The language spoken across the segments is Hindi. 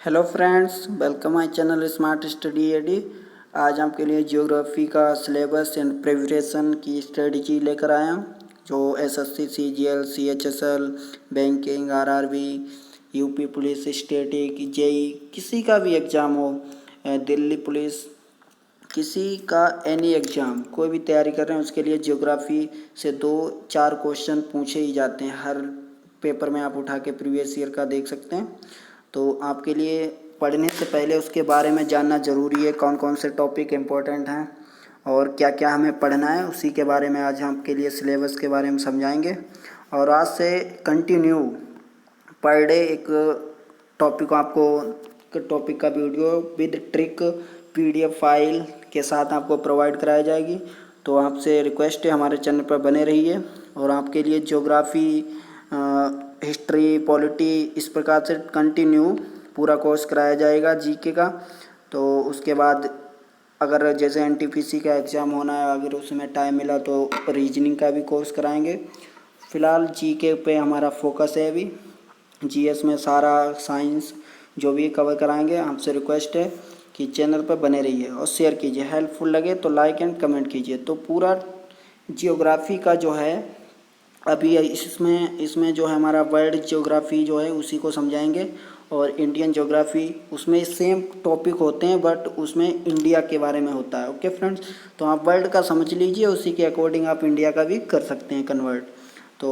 Hello friends, welcome my channel smart study AD. आज आपके लिए ज्योग्राफी का सिलेबस एंड प्रिपरेशन की स्ट्रेटजी लेकर आया हूँ। जो SSC, CGL, CHSL, banking, RRB, UP police, static, JE, किसी का भी एग्ज़ाम हो, दिल्ली पुलिस, किसी का एनी एग्ज़ाम कोई भी तैयारी कर रहे हैं उसके लिए ज्योग्राफी से 2-4 क्वेश्चन पूछे ही जाते हैं। हर पेपर में आप उठा के प्रीवियस ईयर का देख सकते हैं। तो आपके लिए पढ़ने से पहले उसके बारे में जानना ज़रूरी है, कौन कौन से टॉपिक इम्पोर्टेंट हैं और क्या क्या हमें पढ़ना है, उसी के बारे में आज हम आपके लिए सिलेबस के बारे में समझाएंगे। और आज से कंटिन्यू पर डे एक टॉपिक का video with trick PDF file के साथ आपको प्रोवाइड कराई जाएगी। तो आपसे रिक्वेस्ट है हमारे चैनल पर बने रहिए। और आपके लिए ज्योग्राफी, हिस्ट्री, पॉलिटी, इस प्रकार से कंटिन्यू पूरा कोर्स कराया जाएगा जीके का। तो उसके बाद अगर जैसे एनटीपीसी का एग्ज़ाम होना है, अगर उसमें टाइम मिला तो रीजनिंग का भी कोर्स कराएंगे। फ़िलहाल जीके पे हमारा फोकस है अभी। जीएस में सारा साइंस जो भी कवर कराएंगे। आपसे रिक्वेस्ट है कि चैनल पर बने रहिए और शेयर कीजिए। हेल्पफुल लगे तो लाइक एंड कमेंट कीजिए। तो पूरा जियोग्राफी का जो है अभी इसमें जो है हमारा वर्ल्ड ज्योग्राफी जो है उसी को समझाएंगे। और इंडियन ज्योग्राफी उसमें सेम टॉपिक होते हैं बट उसमें इंडिया के बारे में होता है। ओके फ्रेंड्स, तो आप वर्ल्ड का समझ लीजिए, उसी के अकॉर्डिंग आप इंडिया का भी कर सकते हैं कन्वर्ट। तो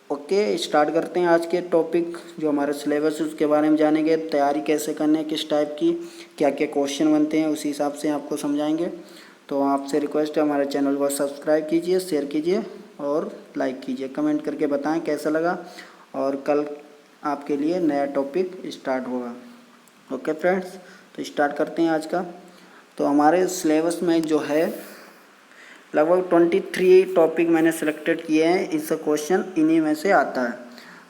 ओके, स्टार्ट करते हैं आज के टॉपिक। जो हमारा सिलेबस है उसके बारे में जानेंगे, तैयारी कैसे करने है, किस टाइप की क्या क्या क्वेश्चन बनते हैं, उसी हिसाब से आपको समझाएंगे। तो आपसे रिक्वेस्ट है हमारे चैनल को सब्सक्राइब कीजिए, शेयर कीजिए और लाइक कीजिए। कमेंट करके बताएं कैसा लगा। और कल आपके लिए नया टॉपिक स्टार्ट होगा। ओके फ्रेंड्स, तो स्टार्ट करते हैं आज का। तो हमारे सिलेबस में जो है लगभग 23 टॉपिक मैंने सिलेक्टेड किए हैं। इसका क्वेश्चन इन्हीं में से आता है।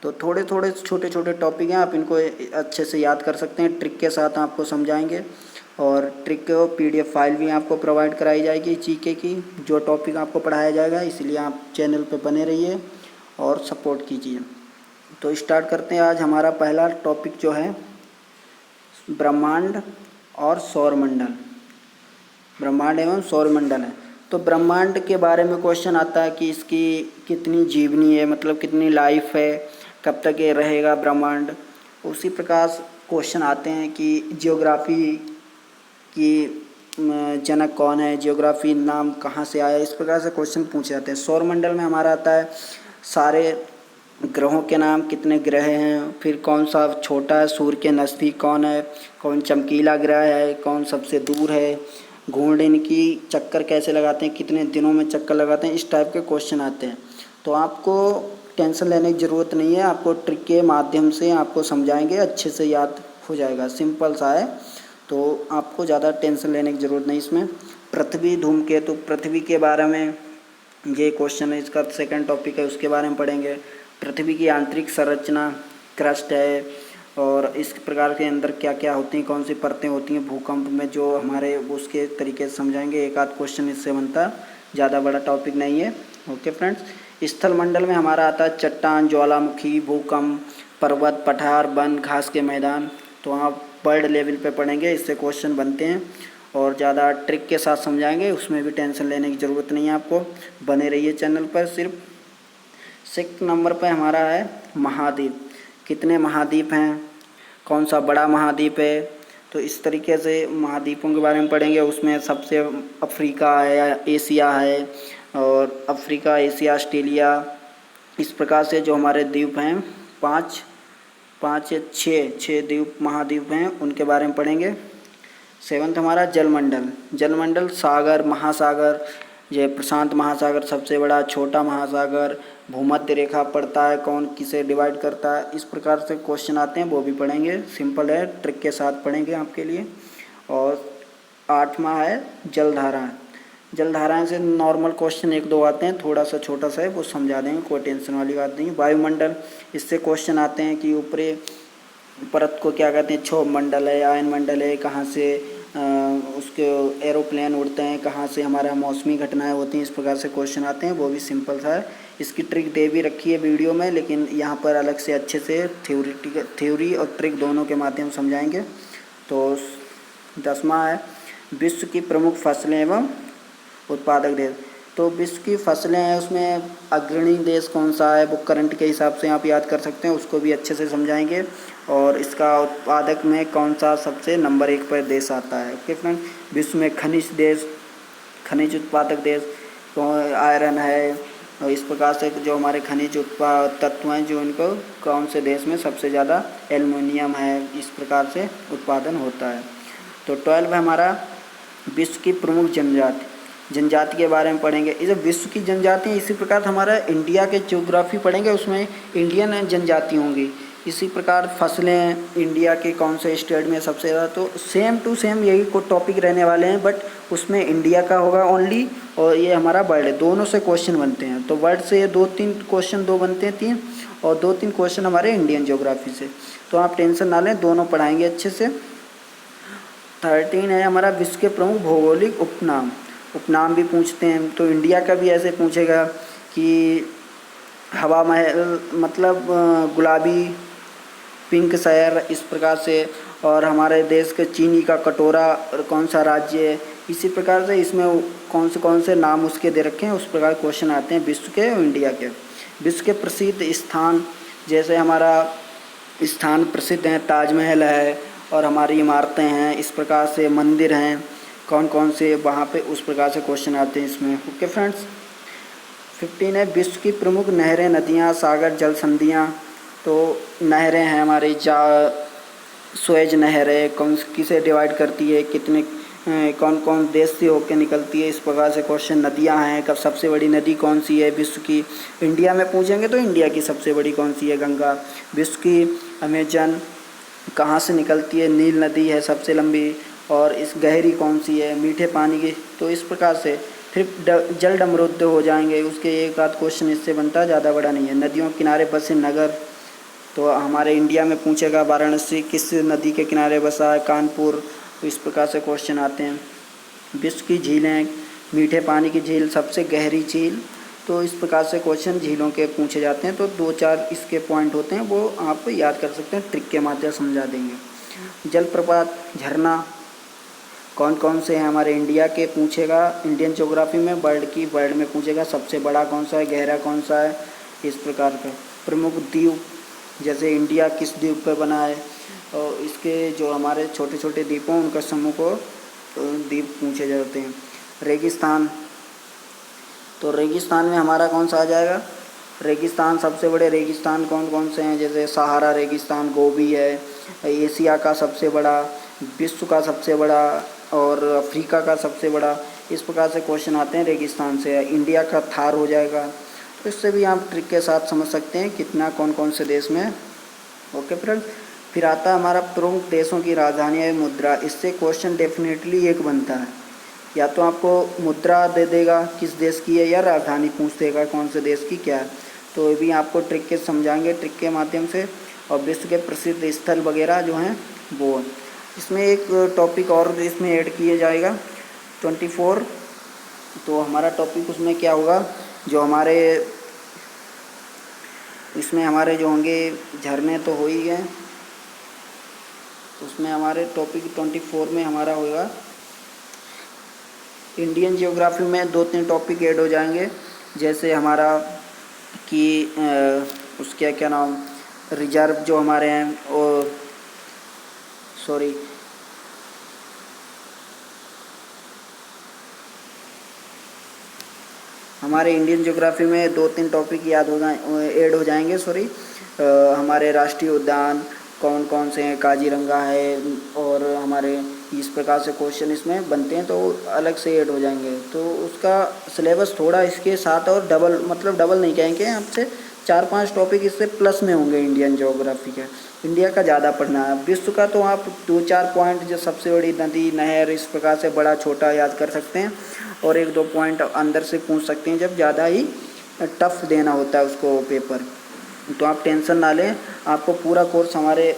तो थोड़े थोड़े छोटे छोटे टॉपिक हैं, आप इनको अच्छे से याद कर सकते हैं। ट्रिक के साथ आपको समझाएंगे और ट्रिक को पीडीएफ फाइल भी आपको प्रोवाइड कराई जाएगी जीके की, जो टॉपिक आपको पढ़ाया जाएगा। इसलिए आप चैनल पे बने रहिए और सपोर्ट कीजिए। तो स्टार्ट करते हैं। आज हमारा पहला टॉपिक जो है ब्रह्मांड और सौरमंडल। ब्रह्मांड एवं सौरमंडल है। तो ब्रह्मांड के बारे में क्वेश्चन आता है कि इसकी कितनी जीवनी है, मतलब कितनी लाइफ है, कब तक ये रहेगा ब्रह्मांड। उसी प्रकार क्वेश्चन आते हैं कि जियोग्राफी की जनक कौन है, जियोग्राफी नाम कहाँ से आया, इस प्रकार से क्वेश्चन पूछे जाते हैं। सौरमंडल में हमारा आता है सारे ग्रहों के नाम, कितने ग्रह हैं, फिर कौन सा छोटा है, सूर्य के नज़दीक कौन है, कौन चमकीला ग्रह है, कौन सबसे दूर है, घूर्णन की चक्कर कैसे लगाते हैं, कितने दिनों में चक्कर लगाते हैं, इस टाइप के क्वेश्चन आते हैं। तो आपको टेंशन लेने की ज़रूरत नहीं है, आपको ट्रिक के माध्यम से आपको समझाएंगे, अच्छे से याद हो जाएगा, सिंपल सा है। तो आपको ज़्यादा टेंशन लेने की ज़रूरत नहीं इसमें। पृथ्वी, धूमकेतु, पृथ्वी के बारे में ये क्वेश्चन है, इसका सेकंड टॉपिक है, उसके बारे में पढ़ेंगे। पृथ्वी की आंतरिक संरचना, क्रस्ट है और इस प्रकार के अंदर क्या क्या होती हैं, कौन सी परतें होती हैं, भूकंप में जो हमारे, उसके तरीके से समझाएंगे। एक आध क्वेश्चन इससे बनता, ज़्यादा बड़ा टॉपिक नहीं है। ओके फ्रेंड्स, स्थल मंडल में हमारा आता है चट्टान, ज्वालामुखी, भूकंप, पर्वत, पठार, वन, घास के मैदान। तो आप वर्ल्ड लेवल पे पढ़ेंगे, इससे क्वेश्चन बनते हैं और ज़्यादा ट्रिक के साथ समझाएंगे, उसमें भी टेंशन लेने की ज़रूरत नहीं है आपको। बने रहिए चैनल पर। सिर्फ 6 नंबर पे हमारा है महाद्वीप। कितने महाद्वीप हैं, कौन सा बड़ा महाद्वीप है, तो इस तरीके से महाद्वीपों के बारे में पढ़ेंगे। उसमें सबसे अफ्रीका है या एशिया है, और अफ्रीका, एशिया, ऑस्ट्रेलिया, इस प्रकार से जो हमारे द्वीप हैं, पाँच या छः द्वीप, महाद्वीप हैं, उनके बारे में पढ़ेंगे। 7th हमारा जलमंडल। जलमंडल सागर, महासागर, ये प्रशांत महासागर सबसे बड़ा, छोटा महासागर, भूमध्य रेखा पड़ता है, कौन किसे डिवाइड करता है, इस प्रकार से क्वेश्चन आते हैं, वो भी पढ़ेंगे। सिंपल है, ट्रिक के साथ पढ़ेंगे आपके लिए। और 8वां है जलधारा। जलधाराएं से नॉर्मल क्वेश्चन 1-2 आते हैं, थोड़ा सा छोटा सा है, वो समझा देंगे, कोई टेंशन वाली बात नहीं। वायुमंडल, इससे क्वेश्चन आते हैं कि ऊपरी परत को क्या कहते हैं, क्षोभ मंडल है, आयन मंडल है, कहाँ से उसके एरोप्लेन उड़ते हैं, कहाँ से हमारा मौसमी घटनाएं होती हैं, इस प्रकार से क्वेश्चन आते हैं, वो भी सिंपल सा है। इसकी ट्रिक दे भी रखी है वीडियो में, लेकिन यहाँ पर अलग से अच्छे से थ्योरी और ट्रिक दोनों के माध्यम से समझाएंगे। तो 10वां है विश्व की प्रमुख फसलें एवं उत्पादक देश। तो विश्व की फसलें हैं, उसमें अग्रणी देश कौन सा है वो करंट के हिसाब से आप याद कर सकते हैं, उसको भी अच्छे से समझाएंगे। और इसका उत्पादक में कौन सा सबसे नंबर 1 पर देश आता है। ओके फ्रेंड, विश्व में खनिज देश, खनिज उत्पादक देश तो आयरन है, और इस प्रकार से जो हमारे खनिज तत्व हैं जो इनको कौन से देश में सबसे ज़्यादा एल्युमिनियम है, इस प्रकार से उत्पादन होता है। तो 12 है हमारा विश्व की प्रमुख जनजाति के बारे में पढ़ेंगे। इस विश्व की जनजातियाँ इसी प्रकार हमारा इंडिया के ज्योग्राफी पढ़ेंगे, उसमें इंडियन जनजाति होंगी। इसी प्रकार फसलें इंडिया के कौन से स्टेट में सबसे ज़्यादा, तो सेम टू सेम यही को टॉपिक रहने वाले हैं, बट उसमें इंडिया का होगा ओनली, और ये हमारा वर्ल्ड है, दोनों से क्वेश्चन बनते हैं। तो वर्ल्ड से 2-3 क्वेश्चन बनते हैं 3, और 2-3 क्वेश्चन हमारे इंडियन ज्योग्राफी से। तो आप टेंशन ना लें, दोनों पढ़ाएंगे अच्छे से। 13 है हमारा विश्व के प्रमुख भौगोलिक उपनाम भी पूछते हैं। तो इंडिया का भी ऐसे पूछेगा कि हवा महल मतलब गुलाबी, पिंक शहर, इस प्रकार से। और हमारे देश के चीनी का कटोरा कौन सा राज्य है, इसी प्रकार से इसमें कौन से नाम उसके दे रखे हैं, उस प्रकार क्वेश्चन आते हैं विश्व के और इंडिया के। विश्व के प्रसिद्ध स्थान, जैसे हमारा स्थान प्रसिद्ध हैं, ताजमहल है और हमारी इमारतें हैं, इस प्रकार से मंदिर हैं कौन से वहाँ पे, उस प्रकार से क्वेश्चन आते हैं इसमें। ओके फ्रेंड्स, 15 है विश्व की प्रमुख नहरें, नदियाँ, सागर, जल संधियाँ। तो नहरें हैं हमारी, सुएज नहर है, किसे डिवाइड करती है, कितने कौन देश से होकर निकलती है, इस प्रकार से क्वेश्चन। नदियाँ हैं, कब सबसे बड़ी नदी कौन सी है विश्व की, इंडिया में पूछेंगे तो इंडिया की सबसे बड़ी कौन सी है, गंगा। विश्व की अमेजन कहाँ से निकलती है, नील नदी है सबसे लंबी, और इस गहरी कौन सी है, मीठे पानी की। तो इस प्रकार से फिर जल डमरुद्ध हो जाएंगे, उसके एक आध क्वेश्चन इससे बनता है, ज़्यादा बड़ा नहीं है। नदियों के किनारे बसे नगर, तो हमारे इंडिया में पूछेगा वाराणसी किस नदी के किनारे बसा है, कानपुर, तो इस प्रकार से क्वेश्चन आते हैं। विश्व की झीलें, मीठे पानी की झील, सबसे गहरी झील, तो इस प्रकार से क्वेश्चन झीलों के पूछे जाते हैं। तो 2-4 इसके पॉइंट होते हैं, वो आप याद कर सकते हैं, ट्रिक के माध्यम से समझा देंगे। जलप्रपात, झरना कौन से हैं हमारे इंडिया के, पूछेगा इंडियन ज्योग्राफी में। वर्ल्ड में पूछेगा सबसे बड़ा कौन सा है, गहरा कौन सा है, इस प्रकार का। प्रमुख द्वीप, जैसे इंडिया किस द्वीप पर बना है, और इसके जो हमारे छोटे छोटे द्वीपों उनका समूह को द्वीप पूछे जाते हैं। रेगिस्तान, तो रेगिस्तान में हमारा कौन सा आ जाएगा, रेगिस्तान सबसे बड़े रेगिस्तान कौन से हैं, जैसे सहारा रेगिस्तान, गोबी है, एशिया का सबसे बड़ा, विश्व का सबसे बड़ा, और अफ्रीका का सबसे बड़ा, इस प्रकार से क्वेश्चन आते हैं रेगिस्तान से। इंडिया का थार हो जाएगा, तो इससे भी आप ट्रिक के साथ समझ सकते हैं कितना कौन से देश में। ओके फ्रेंड, फिर आता है हमारा प्रमुख देशों की राजधानियाँ या मुद्रा। इससे क्वेश्चन डेफिनेटली एक बनता है, या तो आपको मुद्रा दे देगा किस देश की है, या राजधानी पूछ देगा कौन से देश की क्या है। तो ये भी आपको ट्रिक के समझाएंगे, ट्रिक के माध्यम से। और विश्व के प्रसिद्ध स्थल वगैरह जो हैं वो, इसमें एक टॉपिक और इसमें ऐड किया जाएगा 24। तो हमारा टॉपिक उसमें क्या होगा, जो हमारे इसमें हमारे जो होंगे झरने तो हो ही गए, उसमें हमारे टॉपिक 24 में हमारा होगा इंडियन ज्योग्राफी में 2-3 टॉपिक ऐड हो जाएंगे। जैसे हमारा कि उसके क्या नाम, रिजर्व जो हमारे हैं, और हमारे इंडियन ज्योग्राफी में 2-3 टॉपिक ऐड हो जाएंगे। हमारे राष्ट्रीय उद्यान कौन से हैं, काजीरंगा है, और हमारे इस प्रकार से क्वेश्चन इसमें बनते हैं, तो अलग से ऐड हो जाएंगे। तो उसका सिलेबस थोड़ा इसके साथ और डबल नहीं कहेंगे, आपसे 4-5 टॉपिक इससे प्लस में होंगे इंडियन ज्योग्राफी के। इंडिया का ज़्यादा पढ़ना है, विश्व का तो आप 2-4 पॉइंट, जो सबसे बड़ी नदी, नहर, इस प्रकार से बड़ा छोटा याद कर सकते हैं, और 1-2 पॉइंट अंदर से पूछ सकते हैं जब ज़्यादा ही टफ देना होता है उसको पेपर। तो आप टेंशन ना लें, आपको पूरा कोर्स हमारे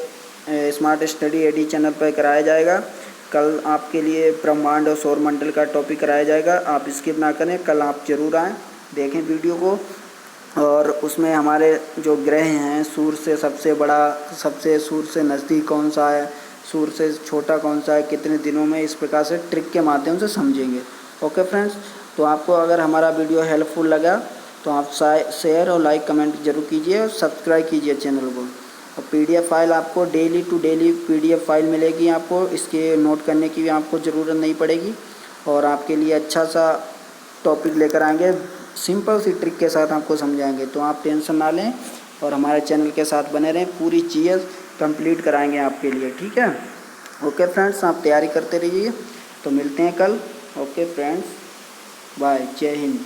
स्मार्ट स्टडी एडी चैनल पर कराया जाएगा। कल आपके लिए ब्रह्मांड और सौरमंडल का टॉपिक कराया जाएगा, आप स्किप ना करें, कल आप ज़रूर आएँ, देखें वीडियो को। और उसमें हमारे जो ग्रह हैं, सूर्य से सबसे बड़ा, सूर्य से नज़दीक कौन सा है, सूर्य से छोटा कौन सा है, कितने दिनों में, इस प्रकार से ट्रिक के माध्यम से समझेंगे। ओके फ्रेंड्स, तो आपको अगर हमारा वीडियो हेल्पफुल लगा तो आप शेयर और लाइक कमेंट जरूर कीजिए और सब्सक्राइब कीजिए चैनल को। और PDF फाइल आपको daily to daily PDF file मिलेगी आपको, इसके नोट करने की भी आपको ज़रूरत नहीं पड़ेगी। और आपके लिए अच्छा सा टॉपिक लेकर आएंगे, सिंपल सी ट्रिक के साथ आपको समझाएंगे, तो आप टेंशन ना लें और हमारे चैनल के साथ बने रहें, पूरी चीज़ कंप्लीट कराएंगे आपके लिए, ठीक है। ओके फ्रेंड्स, आप तैयारी करते रहिए, तो मिलते हैं कल। ओके फ्रेंड्स, बाय, जय हिंद।